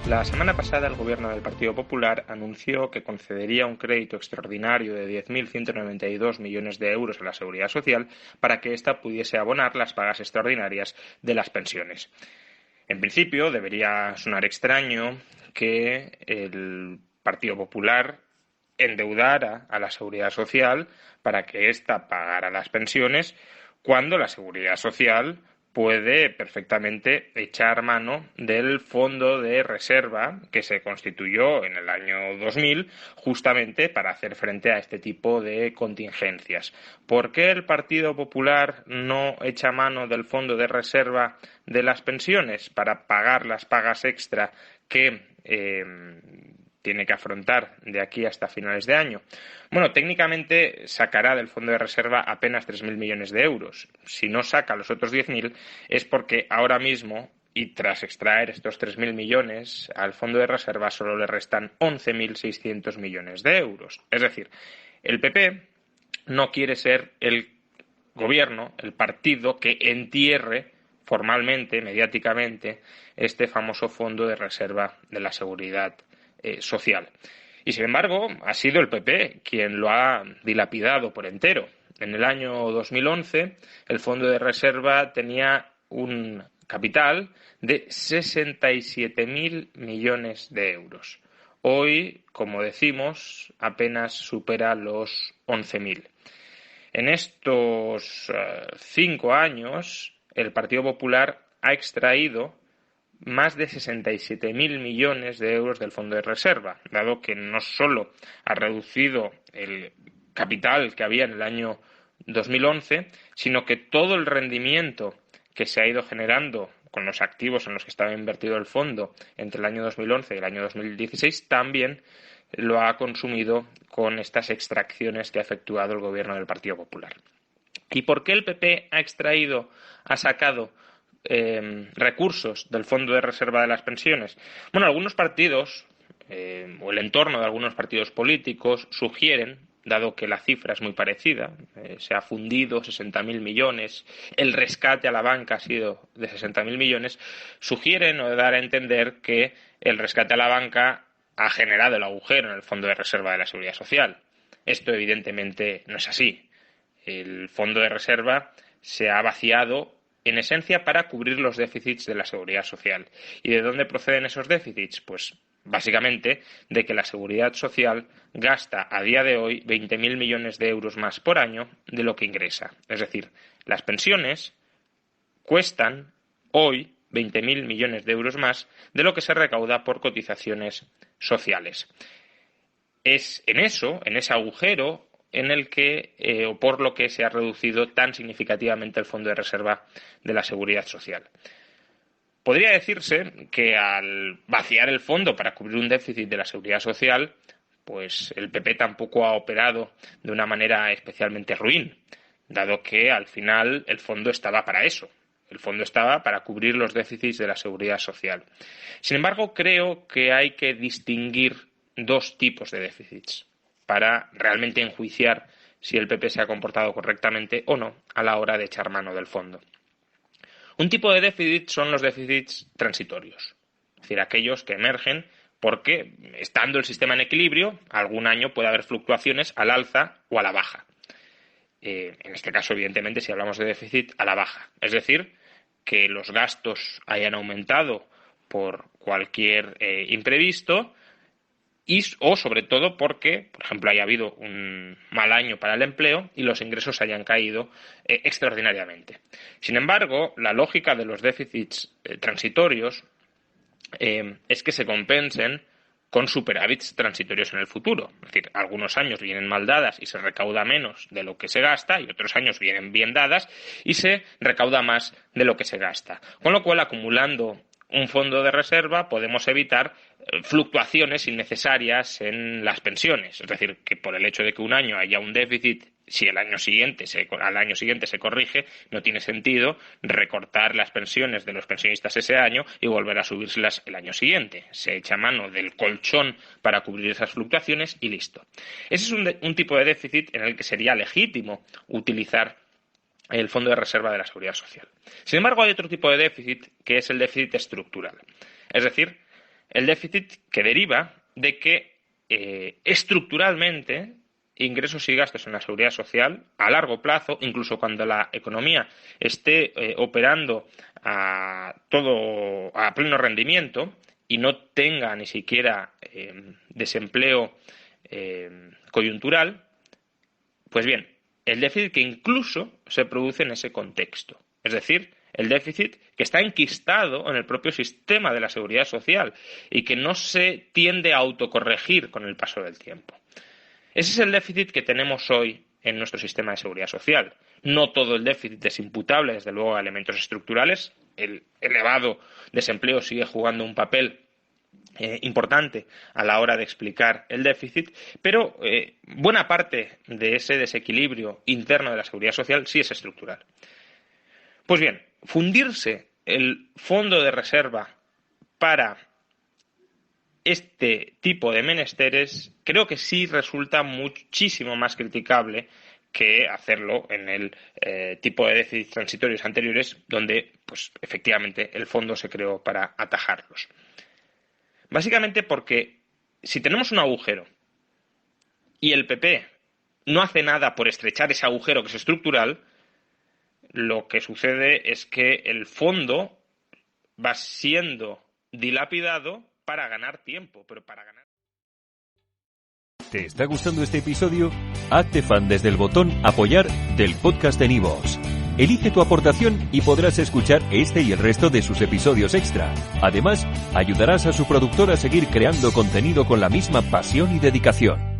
La semana pasada, el Gobierno del Partido Popular anunció que concedería un crédito extraordinario de 10.192 millones de euros a la Seguridad Social para que ésta pudiese abonar las pagas extraordinarias de las pensiones. En principio, debería sonar extraño que el Partido Popular endeudara a la Seguridad Social para que ésta pagara las pensiones, cuando la Seguridad Social puede perfectamente echar mano del fondo de reserva que se constituyó en el año 2000 justamente para hacer frente a este tipo de contingencias. ¿Por qué el Partido Popular no echa mano del fondo de reserva de las pensiones para pagar las pagas extra que tiene que afrontar de aquí hasta finales de año? Bueno, técnicamente sacará del fondo de reserva apenas 3.000 millones de euros. Si no saca los otros 10.000 es porque ahora mismo, y tras extraer estos 3.000 millones, al fondo de reserva solo le restan 11.600 millones de euros. Es decir, el PP no quiere ser el gobierno, el partido que entierre formalmente, mediáticamente, este famoso fondo de reserva de la seguridad social. Y, sin embargo, ha sido el PP quien lo ha dilapidado por entero. En el año 2011, el fondo de reserva tenía un capital de 67.000 millones de euros. Hoy, como decimos, apenas supera los 11.000. En estos 5 años, el Partido Popular ha extraído más de 67.000 millones de euros del fondo de reserva, dado que no solo ha reducido el capital que había en el año 2011, sino que todo el rendimiento que se ha ido generando con los activos en los que estaba invertido el fondo entre el año 2011 y el año 2016 también lo ha consumido con estas extracciones que ha efectuado el gobierno del Partido Popular. ¿Y por qué el PP ha sacado recursos del fondo de reserva de las pensiones? Bueno, algunos partidos o el entorno de algunos partidos políticos sugieren, dado que la cifra es muy parecida, se ha fundido 60.000 millones, el rescate a la banca ha sido de 60.000 millones, sugieren o dar a entender que el rescate a la banca ha generado el agujero en el fondo de reserva de la Seguridad Social. Esto evidentemente no es así. El fondo de reserva se ha vaciado en esencia para cubrir los déficits de la Seguridad Social. ¿Y de dónde proceden esos déficits? Pues básicamente de que la Seguridad Social gasta a día de hoy 20.000 millones de euros más por año de lo que ingresa. Es decir, las pensiones cuestan hoy 20.000 millones de euros más de lo que se recauda por cotizaciones sociales. Es en ese agujero, en el que, o por lo que se ha reducido tan significativamente el fondo de reserva de la Seguridad Social. Podría decirse que al vaciar el fondo para cubrir un déficit de la Seguridad Social, pues el PP tampoco ha operado de una manera especialmente ruin, dado que al final el fondo estaba para eso. El fondo estaba para cubrir los déficits de la Seguridad Social. Sin embargo, creo que hay que distinguir dos tipos de déficits para realmente enjuiciar si el PP se ha comportado correctamente o no a la hora de echar mano del fondo. Un tipo de déficit son los déficits transitorios, es decir, aquellos que emergen porque, estando el sistema en equilibrio, algún año puede haber fluctuaciones al alza o a la baja. En este caso, evidentemente, si hablamos de déficit, a la baja. Es decir, que los gastos hayan aumentado por cualquier imprevisto o sobre todo porque, por ejemplo, haya habido un mal año para el empleo y los ingresos hayan caído extraordinariamente. Sin embargo, la lógica de los déficits transitorios es que se compensen con superávits transitorios en el futuro. Es decir, algunos años vienen mal dadas y se recauda menos de lo que se gasta, y otros años vienen bien dadas y se recauda más de lo que se gasta. Con lo cual, acumulando un fondo de reserva, podemos evitar fluctuaciones innecesarias en las pensiones. Es decir, que por el hecho de que un año haya un déficit, si al año siguiente se corrige, no tiene sentido recortar las pensiones de los pensionistas ese año y volver a subírselas el año siguiente. Se echa mano del colchón para cubrir esas fluctuaciones y listo. Ese es un tipo de déficit en el que sería legítimo utilizar el fondo de reserva de la Seguridad Social. Sin embargo, hay otro tipo de déficit que es el déficit estructural. Es decir, el déficit que deriva de que estructuralmente ingresos y gastos en la seguridad social a largo plazo, incluso cuando la economía esté operando a pleno rendimiento y no tenga ni siquiera desempleo coyuntural, pues bien, el déficit que incluso se produce en ese contexto. Es decir, el déficit que está enquistado en el propio sistema de la seguridad social y que no se tiende a autocorregir con el paso del tiempo. Ese es el déficit que tenemos hoy en nuestro sistema de seguridad social. No todo el déficit es imputable, desde luego, a elementos estructurales. El elevado desempleo sigue jugando un papel importante a la hora de explicar el déficit, pero buena parte de ese desequilibrio interno de la seguridad social sí es estructural. Pues bien, fundirse el fondo de reserva para este tipo de menesteres creo que sí resulta muchísimo más criticable que hacerlo en el tipo de déficits transitorios anteriores, donde pues efectivamente el fondo se creó para atajarlos. Básicamente porque si tenemos un agujero y el PP no hace nada por estrechar ese agujero que es estructural, lo que sucede es que el fondo va siendo dilapidado para ganar tiempo, pero para ganar... ¿Te está gustando este episodio? Hazte fan desde el botón Apoyar del podcast de Nivos. Elige tu aportación y podrás escuchar este y el resto de sus episodios extra. Además, ayudarás a su productor a seguir creando contenido con la misma pasión y dedicación.